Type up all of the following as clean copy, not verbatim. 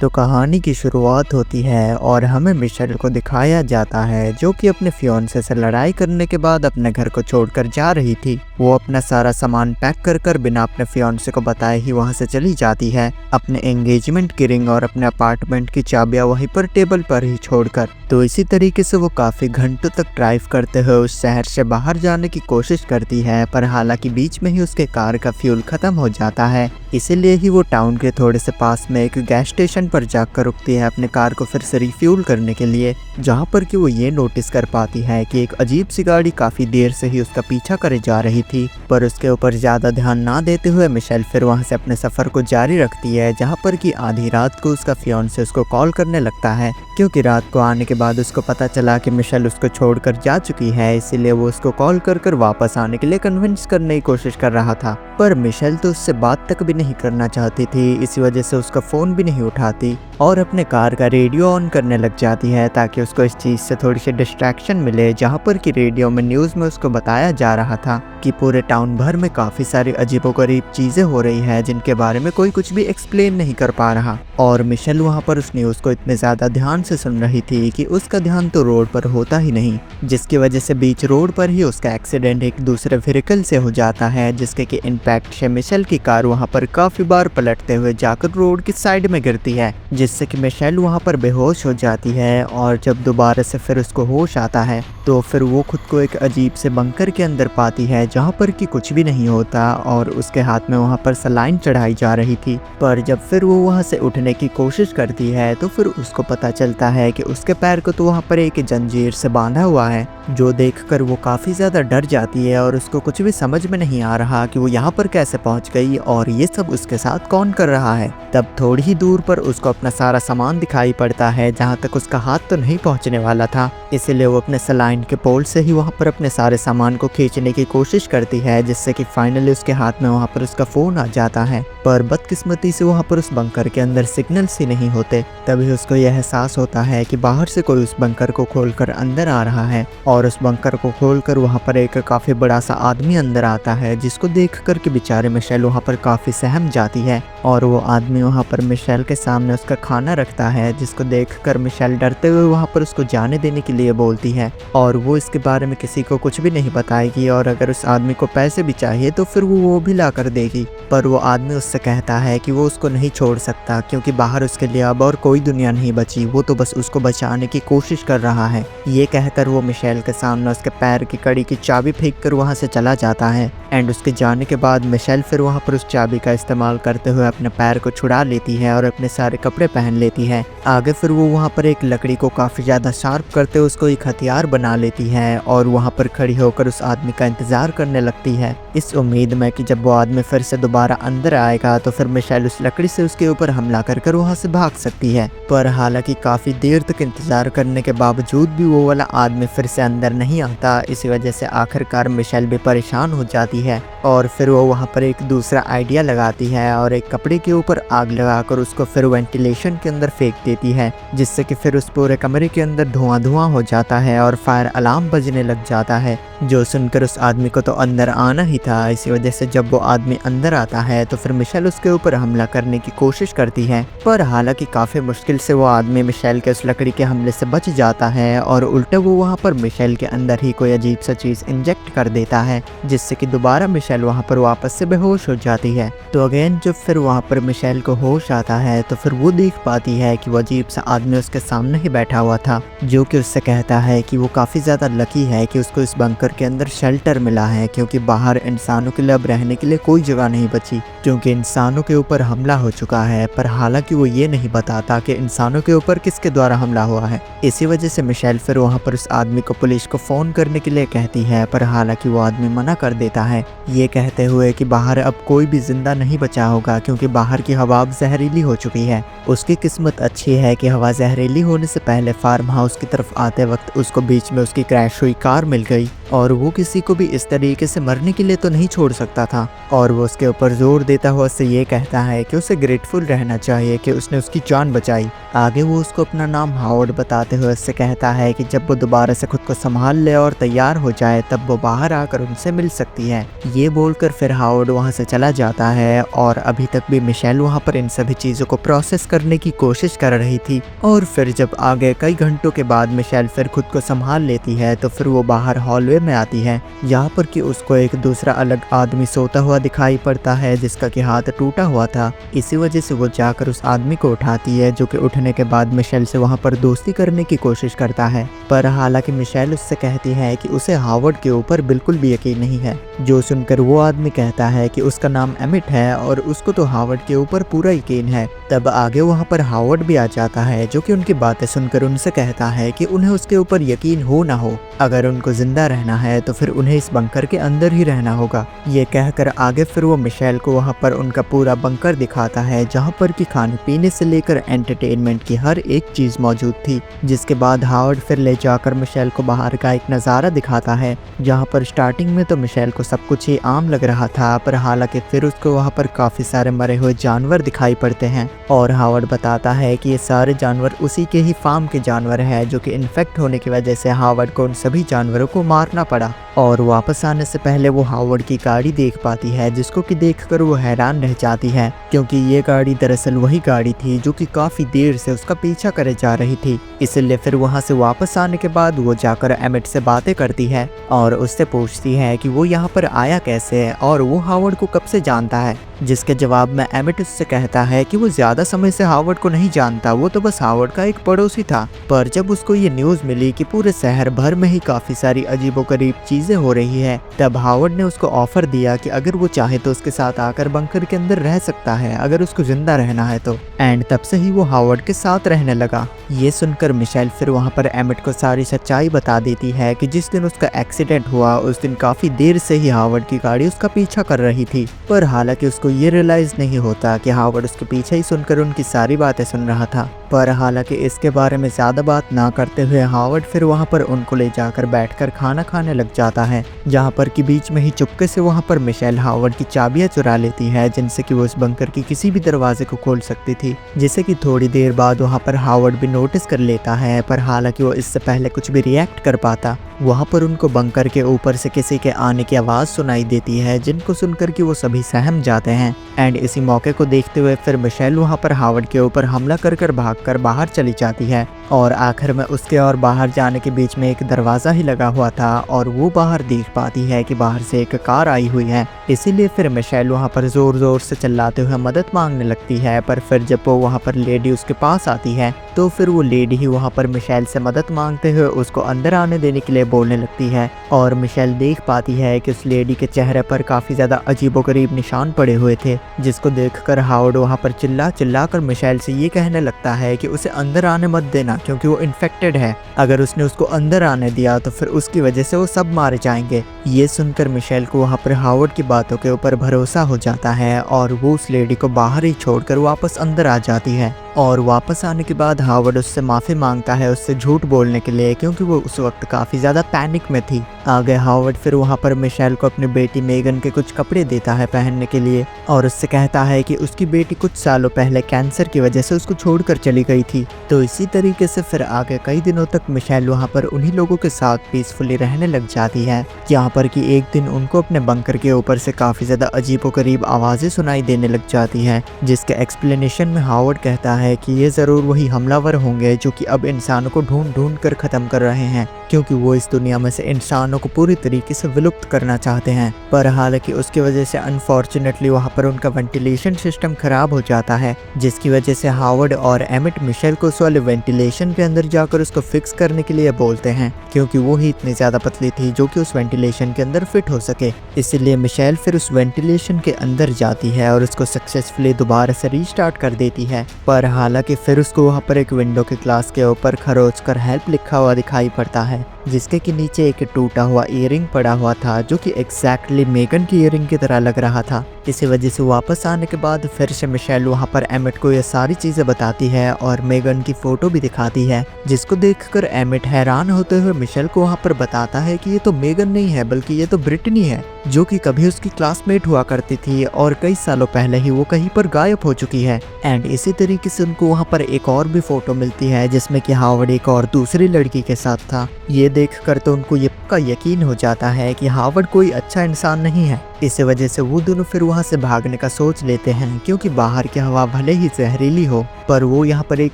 तो कहानी की शुरुआत होती है और हमें मिशेल को दिखाया जाता है जो कि अपने फियोंसे से लड़ाई करने के बाद अपने घर को छोड़कर जा रही थी। वो अपना सारा सामान पैक कर कर बिना अपने फियोंसे को बताए ही वहां से चली जाती है, अपने एंगेजमेंट की रिंग और अपने अपार्टमेंट की चाबियां वहीं पर टेबल पर ही छोड़कर। तो इसी तरीके से वो काफी घंटों तक ड्राइव करते हुए उस शहर से बाहर जाने की कोशिश करती है, पर हालांकि बीच में ही उसके कार का फ्यूल खत्म हो जाता है। इसीलिए ही वो टाउन के थोड़े से पास में एक गैस स्टेशन पर जाकर रुकती है अपने कार को फिर से रिफ्यूल करने के लिए, जहां पर कि वो ये नोटिस कर पाती है कि एक अजीब सी गाड़ी काफी देर से ही उसका पीछा करे जा रही थी। पर उसके ऊपर ज्यादा ध्यान ना देते हुए मिशेल फिर वहां से अपने सफर को जारी रखती है, जहां पर कि आधी रात को उसका फियोंसे उसको कॉल करने लगता है, क्योंकि रात को आने के बाद उसको पता चला कि मिशेल उसको छोड़कर जा चुकी है। इसीलिए वो उसको कॉल कर कर वापस आने के लिए कन्विंस करने की कोशिश कर रहा था, पर मिशेल तो उससे बात तक भी नहीं करना चाहती थी। इसी वजह से उसका फोन भी नहीं उठाती और अपने कार का रेडियो ऑन करने लग जाती है ताकि उसको इस चीज से थोड़ी सी डिस्ट्रैक्शन मिले, जहां पर कि रेडियो में न्यूज में उसको बताया जा रहा था कि पूरे टाउन भर में काफी सारी अजीबोगरीब चीजें हो रही है जिनके बारे में कोई कुछ भी एक्सप्लेन नहीं कर पा रहा। और मिशेल वहां पर उस न्यूज को इतने ज्यादा ध्यान से सुन रही थी कि उसका ध्यान तो रोड पर होता ही नहीं, जिसकी वजह से बीच रोड पर ही उसका एक्सीडेंट एक दूसरे व्हीकल से हो जाता है, जिसके कि इम्पैक्ट से मिशेल की कार वहां पर काफी बार पलटते हुए जाकर रोड की साइड में गिरती है, जिससे कि मिशेल वहां पर बेहोश हो जाती है। और जब दोबारा से फिर उसको होश आता है तो फिर वो खुद को एक अजीब से बंकर के अंदर पाती है, जहां पर कि कुछ भी नहीं होता और उसके हाथ में वहां पर सलाइन चढ़ाई जा रही थी। पर जब फिर वो वहां से उठने की कोशिश करती है तो फिर उसको पता चलता है कि उसके पैर को तो वहां पर एक जंजीर से बांधा हुआ है, जो देखकर वो काफी ज्यादा डर जाती है और उसको कुछ भी समझ में नहीं आ रहा कि वो यहाँ पर कैसे पहुंच गई और ये सब उसके साथ कौन कर रहा है। तब थोड़ी ही दूर पर उसको अपना सारा सामान दिखाई पड़ता है, जहाँ तक उसका हाथ तो नहीं पहुंचने वाला था। इसीलिए वो अपने सलाइन के पोल से ही वहाँ पर अपने सारे सामान को खींचने की कोशिश करती है, जिससे कि फाइनली उसके हाथ में वहाँ पर उसका फोन आ जाता है। पर बदकिस्मती से वहाँ पर उस बंकर के अंदर सिग्नल्स ही नहीं होते। तभी उसको यह एहसास होता है कि बाहर से कोई उस बंकर को खोलकर अंदर आ रहा है और उस बंकर को खोलकर वहाँ पर एक काफी बड़ा सा आदमी अंदर आता है, जिसको देख कर के बेचारे मिशेल वहाँ पर काफी सहम जाती है। और वो आदमी वहाँ पर मिशेल के सामने उसका खाना रखता है, जिसको देखकर मिशेल डरते हुए वहाँ पर उसको जाने देने के लिए बोलती है और वो इसके बारे में किसी को कुछ भी नहीं बताएगी और अगर उस आदमी को पैसे भी चाहिए तो फिर वो भी ला कर देगी। पर वो आदमी उससे कहता है कि वो उसको नहीं छोड़ सकता, क्योंकि बाहर उसके लिए अब और कोई दुनिया नहीं बची, वो तो बस उसको बचाने की कोशिश कर रहा है। ये कहकर वो मिशेल के सामने उसके पैर की कड़ी की चाबी फेंक कर वहाँ से चला जाता है एंड उसके जाने के बाद मिशेल फिर वहाँ पर उस चाबी का इस्तेमाल करते हुए अपने पैर को छुड़ा लेती है और अपने सारे कपड़े पहन लेती है। आगे फिर वो वहाँ पर एक लकड़ी को काफी ज्यादा शार्प करते हुए उसको एक हथियार बना लेती है और वहाँ पर खड़ी होकर उस आदमी का इंतजार करने लगती है, इस उम्मीद में कि जब वो आदमी फिर से दोबारा अंदर आएगा तो फिर मिशेल उस लकड़ी से उसके ऊपर हमला कर वहाँ से भाग सकती है। पर हालांकि काफी देर तक इंतजार करने के बावजूद भी वो वाला आदमी फिर से अंदर नहीं आता। इसी वजह से आखिरकार मिशेल भी परेशान हो जाती है और फिर वो वहाँ पर एक दूसरा आइडिया लगाती है और एक कपड़े के ऊपर आग लगाकर उसको फिर वेंटिलेशन के अंदर फेंक देती है, जिससे कि फिर उस पूरे कमरे के अंदर धुआं हो जाता है और फायर अलार्म बजने लग जाता है, जो सुनकर उस आदमी को तो अंदर आना ही था। इसी वजह से जब वो आदमी अंदर आता है तो फिर मिशेल उसके ऊपर हमला करने की कोशिश करती है, पर हालांकि काफी मुश्किल से वो आदमी मिशेल के उस लकड़ी के हमले से बच जाता है और उल्टे वो वहाँ पर मिशेल के अंदर ही कोई अजीब सा चीज इंजेक्ट कर देता है, जिससे कि दोबारा मिशेल वहाँ पर वापस से बेहोश हो जाती है। तो अगेन जब फिर वहाँ पर मिशेल को होश आता है तो फिर वो देख पाती है कि वो अजीब सा आदमी उसके सामने ही बैठा हुआ था, जो कि उससे कहता है कि वो काफी ज्यादा लकी है कि उसको इस बंकर के अंदर शेल्टर मिला है, क्योंकि बाहर इंसानों के लिए अब रहने के लिए कोई जगह नहीं बची, क्योंकि इंसानों के ऊपर हमला हो चुका है। पर हालांकि वो ये नहीं बताता कि इंसानों के ऊपर किसके द्वारा हमला हुआ है। इसी वजह से मिशेल फिर वहाँ पर उस आदमी को पुलिस को फोन करने के लिए कहती है, पर हालांकि वो आदमी मना कर देता है, ये कहते हुए कि बाहर अब कोई भी जिंदा नहीं बचा होगा, क्योंकि बाहर की हवा अब जहरीली हो चुकी है। उसकी किस्मत अच्छी है कि हवा जहरीली होने से पहले फार्म हाउस की तरफ आते वक्त उसको बीच में उसकी क्रैश हुई कार मिल गई, और वो किसी को भी इस तरीके से मरने के लिए तो नहीं छोड़ सकता था। और वो उसके ऊपर जोर देता हुआ उससे ये कहता है कि उसे ग्रेटफुल रहना चाहिए कि उसने उसकी जान बचाई। आगे वो उसको अपना नाम हावर्ड बताते हुए उससे कहता है कि जब वो दोबारा से खुद को संभाल ले और तैयार हो जाए तब वो बाहर आकर उनसे मिल सकती है। ये बोलकर फिर हावर्ड वहाँ से चला जाता है और अभी तक भी मिशेल वहाँ पर इन सभी चीज़ों को प्रोसेस करने की कोशिश कर रही थी। और फिर जब आगे कई घंटों के बाद मिशेल फिर खुद को संभाल लेती है तो फिर वो बाहर हॉलवे में आती है, यहाँ पर कि उसको एक दूसरा अलग आदमी सोता हुआ दिखाई पड़ता है जिसका कि हाथ टूटा हुआ था। इसी वजह से वो जाकर उस आदमी को उठाती है, जो कि उठने के बाद मिशेल से वहाँ पर दोस्ती करने की कोशिश करता है। पर हालांकि मिशेल उससे कहती है कि उसे हावर्ड के ऊपर बिल्कुल भी यकीन नहीं है। जो सुनकर वो आदमी कहता है कि उसका नाम एमिट है और उसको तो हावर्ड के ऊपर पूरा यकीन है। तब आगे वहाँ पर हावर्ड भी आ जाता है, जो कि उनकी बातें सुनकर उनसे कहता है कि उन्हें उसके ऊपर यकीन हो ना हो, अगर उनको जिंदा रहना है तो फिर उन्हें इस बंकर के अंदर ही रहना होगा। ये कहकर आगे फिर वो मिशेल को वहाँ पर उनका पूरा बंकर दिखाता है, जहाँ पर कि खाने पीने से लेकर एंटरटेनमेंट की हर एक चीज मौजूद थी। जिसके बाद हावर्ड फिर ले जाकर मिशेल को बाहर का एक नज़ारा दिखाता है, जहाँ पर स्टार्टिंग में तो मिशेल को सब कुछ ही आम लग रहा था, पर हालांकि फिर उसको वहाँ पर काफी सारे मरे हुए जानवर दिखाई पड़ते हैं। और हावर्ड बताता है कि ये सारे जानवर उसी के ही फार्म के जानवर हैं, जो कि इन्फेक्ट होने की वजह से हावर्ड को उन सभी जानवरों को मारना पड़ा। और वापस आने से पहले वो हावर्ड की गाड़ी देख पाती है, जिसको कि देखकर वो हैरान रह जाती है, क्योंकि ये गाड़ी दरअसल वही गाड़ी थी जो कि काफी देर से उसका पीछा करे जा रही थी। इसलिए फिर वहां से वापस आने के बाद वो जाकर एमिट से बातें करती है और उससे पूछती है कि वो यहाँ पर आया कैसे है और वो हावर्ड को कब से जानता है। जिसके जवाब में एमिट उससे कहता है कि वो ज्यादा समय से हावर्ड को नहीं जानता, वो तो बस हावर्ड का एक पड़ोसी था। पर जब उसको ये न्यूज मिली कि पूरे शहर भर में ही काफी सारी अजीबोगरीब चीजें हो रही है, तब हावर्ड ने उसको ऑफर दिया कि अगर वो चाहे तो उसके साथ आकर बंकर के अंदर रह सकता है, अगर उसको जिंदा रहना है तो। एंड तब से ही वो हावर्ड के साथ रहने लगा। ये सुनकर मिशेल फिर वहाँ पर एमिट को सारी सच्चाई बता देती है कि जिस दिन उसका एक्सीडेंट हुआ उस दिन काफी देर से ही हावर्ड की गाड़ी उसका पीछा कर रही थी। पर हालांकि उसको ये रियलाइज नहीं होता कि हावर्ड उसके पीछे ही सुनकर उनकी सारी बातें सुन रहा था। पर हालांकि इसके बारे में ज्यादा बात ना करते हुए हावर्ड फिर वहाँ पर उनको ले जाकर बैठकर खाना खाने लग जाता है, जहाँ पर कि बीच में ही चुपके से वहाँ पर मिशेल हावर्ड की चाबियां चुरा लेती है, जिनसे कि वो इस बंकर की किसी भी दरवाजे को खोल सकती थी। जिसे कि थोड़ी देर बाद वहाँ पर हावर्ड भी नोटिस कर लेता है, पर हालांकि वो इससे पहले कुछ भी रिएक्ट कर पाता। वहाँ पर उनको बंकर के ऊपर से किसी के आने की आवाज़ सुनाई देती है, जिनको सुनकर कि वो सभी सहम जाते हैं। एंड इसी मौके को देखते हुए फिर मिशेल वहाँ पर हावर्ड के ऊपर हमला कर भागकर बाहर चली जाती है। और आखिर में उसके और बाहर जाने के बीच में एक दरवाज़ा ही लगा हुआ था और वो बाहर देख पाती है कि बाहर से एक कार आई हुई है। इसीलिए फिर मिशेल वहाँ पर ज़ोर ज़ोर से चिल्लाते हुए मदद मांगने लगती है। पर फिर जब वो वहाँ पर लेडी उसके पास आती है तो फिर वो लेडी ही वहाँ पर मिशेल से मदद मांगते हुए उसको अंदर आने देने के लिए बोलने लगती है। और मिशेल देख पाती है कि उस लेडी के चेहरे पर काफ़ी ज़्यादा अजीबोगरीब निशान पड़े हुए थे, जिसको देखकर हावर्ड वहाँ पर चिल्ला कर मिशेल से ये कहने लगता है कि उसे अंदर आने मत देना, क्योंकि वो इन्फेक्टेड है। अगर उसने उसको अंदर आने दिया तो फिर उसकी वजह से वो सब मारे जाएंगे। ये सुनकर मिशेल को वहाँ पर हावर्ड की बातों के ऊपर भरोसा हो जाता है और वो उस लेडी को बाहर ही छोड़कर वापस अंदर आ जाती है। और वापस आने के बाद हावर्ड उससे माफ़ी मांगता है उससे झूठ बोलने के लिए, क्योंकि वो उस वक्त काफ़ी ज़्यादा पैनिक में थी। आगे हावर्ड फिर वहाँ पर मिशेल को अपनी बेटी मेगन के कुछ कपड़े देता है पहनने के लिए और उससे कहता है कि उसकी बेटी कुछ सालों पहले कैंसर की वजह से उसको छोड़कर चली गई थी। तो इसी तरीके से फिर आगे कई दिनों तक मिशेल वहाँ पर उन्हीं लोगों के साथ पीसफुली रहने लग जाती है, यहाँ पर कि एक दिन उनको अपने बंकर के ऊपर से काफ़ी ज़्यादा अजीबोगरीब आवाज़ें सुनाई देने लग जाती हैं, जिसके एक्सप्लेनेशन में हावर्ड कहता है कि ये ज़रूर वही हमलावर होंगे जो कि अब इंसानों को ढूंढ कर ख़त्म कर रहे हैं, क्योंकि वो इस दुनिया में से इंसानों को पूरी तरीके से विलुप्त करना चाहते हैं। पर हालांकि उसकी वजह से अनफॉर्चुनेटली वहाँ पर उनका वेंटिलेशन सिस्टम खराब हो जाता है, जिसकी वजह से हावर्ड और एमिट मिशेल को उस वाले वेंटिलेशन के अंदर जाकर उसको फिक्स करने के लिए बोलते हैं, क्योंकि वो ही इतनी ज़्यादा पतली थी जो कि उस वेंटिलेशन के अंदर फिट हो सके। इसीलिए मिशेल फिर उस वेंटिलेशन के अंदर जाती है और उसको सक्सेसफुली दोबारा से रीस्टार्ट कर देती है। पर हालांकि फिर उसको वहाँ पर एक विंडो के ग्लास के ऊपर खरोच कर हेल्प लिखा हुआ दिखाई पड़ता है, जिसके कि नीचे एक टूटा हुआ ईयरिंग पड़ा हुआ था जो कि एग्जैक्टली मेगन की ईयरिंग की तरह लग रहा था। इसी वजह से वापस आने के बाद फिर से मिशेल वहाँ पर एमिट को ये सारी चीज़ें बताती है और मेगन की फ़ोटो भी दिखाती है, जिसको देखकर एमिट हैरान होते हुए मिशेल को वहाँ पर बताता है कि ये तो मेगन नहीं है बल्कि ये तो ब्रिटनी है, जो कि कभी उसकी क्लासमेट हुआ करती थी और कई सालों पहले ही वो कहीं पर गायब हो चुकी है। एंड इसी तरीके से उनको वहाँ पर एक और भी फोटो मिलती है जिसमें कि हावर्ड एक और दूसरी लड़की के साथ था। ये देखकर तो उनको ये पक्का यकीन हो जाता है कि हावर्ड कोई अच्छा इंसान नहीं है। इसी वजह से वो दोनों फिर वहाँ से भागने का सोच लेते हैं, क्योंकि बाहर की हवा भले ही जहरीली हो पर वो यहाँ पर एक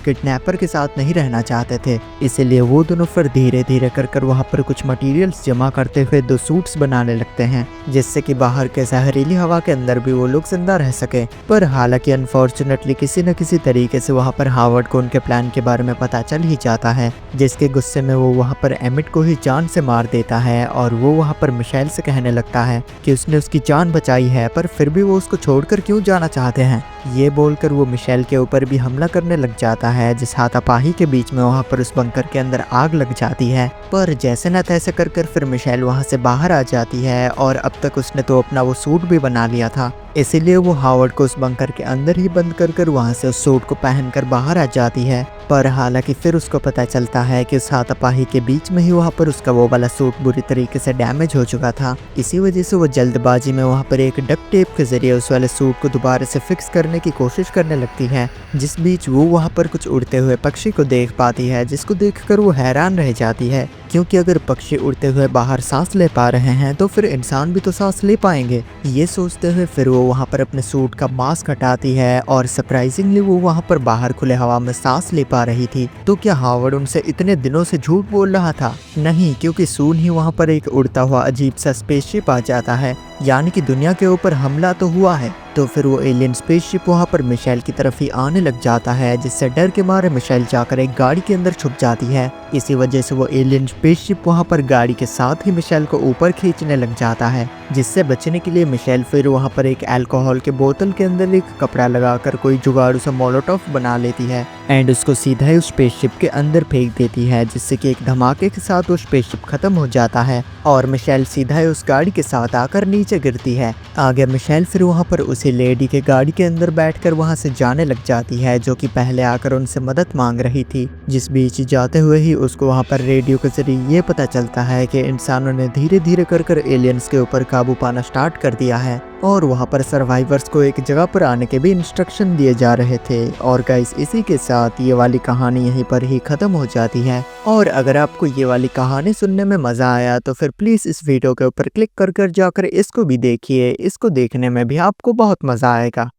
किडनैपर के साथ नहीं रहना चाहते थे। इसीलिए वो दोनों फिर धीरे धीरे कर वहाँ पर कुछ मटेरियल्स जमा करते हुए 2 सूट्स बनाने लगते हैं, जिससे कि बाहर के जहरीली हवा के अंदर भी वो लोग जिंदा रह सके। पर हालांकि अनफॉर्चुनेटली किसी न किसी तरीके से वहाँ पर हावर्ड को उनके प्लान के बारे में पता चल ही जाता है, जिसके गुस्से में वो वहाँ पर एमिट को ही जान से मार देता है और वो वहाँ पर मिशेल से कहने लगता है कि उसने उसकी जान बचाई है पर फिर भी वो उसको छोड़कर क्यों जाना चाहते हैं। ये बोलकर वो मिशेल के ऊपर भी हमला करने लग जाता है, जिस हाथापाई के बीच में वहाँ पर उस बंकर के अंदर आग लग जाती है। पर जैसे न तैसे कर फिर मिशेल वहाँ से बाहर आ जाती है और अब तक उसने तो अपना वो सूट भी बना लिया था, इसीलिए वो हावर्ड को उस बंकर के अंदर ही बंद कर वहाँ से उस सूट को पहनकर बाहर आ जाती है। पर हालांकि फिर उसको पता चलता है कि उस हाथापाई के बीच में ही वहाँ पर उसका वो वाला सूट बुरी तरीके से डैमेज हो चुका था। इसी वजह से वो जल्दबाजी में वहाँ पर एक डक्ट टेप के जरिए उस वाले सूट को दोबारा से फिक्स करने की कोशिश करने लगती है। जिस बीच वो वहाँ पर कुछ उड़ते हुए पक्षी को देख पाती है, जिसको देखकर वो हैरान रह जाती है, क्योंकि अगर पक्षी उड़ते हुए बाहर सांस ले पा रहे हैं तो फिर इंसान भी तो सांस ले पाएंगे। ये सोचते हुए फिर वो वहाँ पर अपने सूट का मास्क हटाती है और सरप्राइजिंगली वो वहाँ पर बाहर खुले हवा में सांस ले पा रही थी। तो क्या हावर्ड उनसे इतने दिनों से झूठ बोल रहा था? नहीं, क्योंकि सून ही वहाँ पर एक उड़ता हुआ अजीब सा स्पेसशिप आ जाता है, यानी कि दुनिया के ऊपर हमला तो हुआ है। तो फिर वो एलियन स्पेसशिप वहाँ पर मिशेल की तरफ ही आने लग जाता है, जिससे डर के मारे मिशेल जाकर एक गाड़ी के अंदर छुप जाती है। इसी वजह से वो एलियन स्पेसशिप वहाँ पर गाड़ी के साथ ही मिशेल को ऊपर खींचने लग जाता है, जिससे बचने के लिए मिशेल फिर वहाँ पर एक अल्कोहल के बोतल के अंदर एक कपड़ा लगाकर कोई जुगाड़ू सा मोलोटोव बना लेती है एंड उसको सीधा ही उस स्पेसशिप के अंदर फेंक देती है, जिससे कि एक धमाके के साथ वो स्पेसशिप खत्म हो जाता है और मिशेल सीधा ही उस गाड़ी के साथ आकर नीचे गिरती है। आगे मिशेल फिर वहाँ पर उसी लेडी के गाड़ी के अंदर बैठकर वहाँ से जाने लग जाती है, जो कि पहले आकर उनसे मदद मांग रही थी। जिस बीच जाते हुए ही उसको वहाँ पर रेडियो के जरिए ये पता चलता है कि इंसानों ने धीरे धीरे कर एलियंस के ऊपर काबू पाना स्टार्ट कर दिया है और वहाँ पर सर्वाइवर्स को एक जगह पर आने के भी इंस्ट्रक्शन दिए जा रहे थे। और गाइस, इसी के साथ ये वाली कहानी यहीं पर ही खत्म हो जाती है। और अगर आपको ये वाली कहानी सुनने में मजा आया तो फिर प्लीज इस वीडियो के ऊपर क्लिक कर जाकर इसको भी देखिए। इसको देखने में भी आपको बहुत मजा आएगा।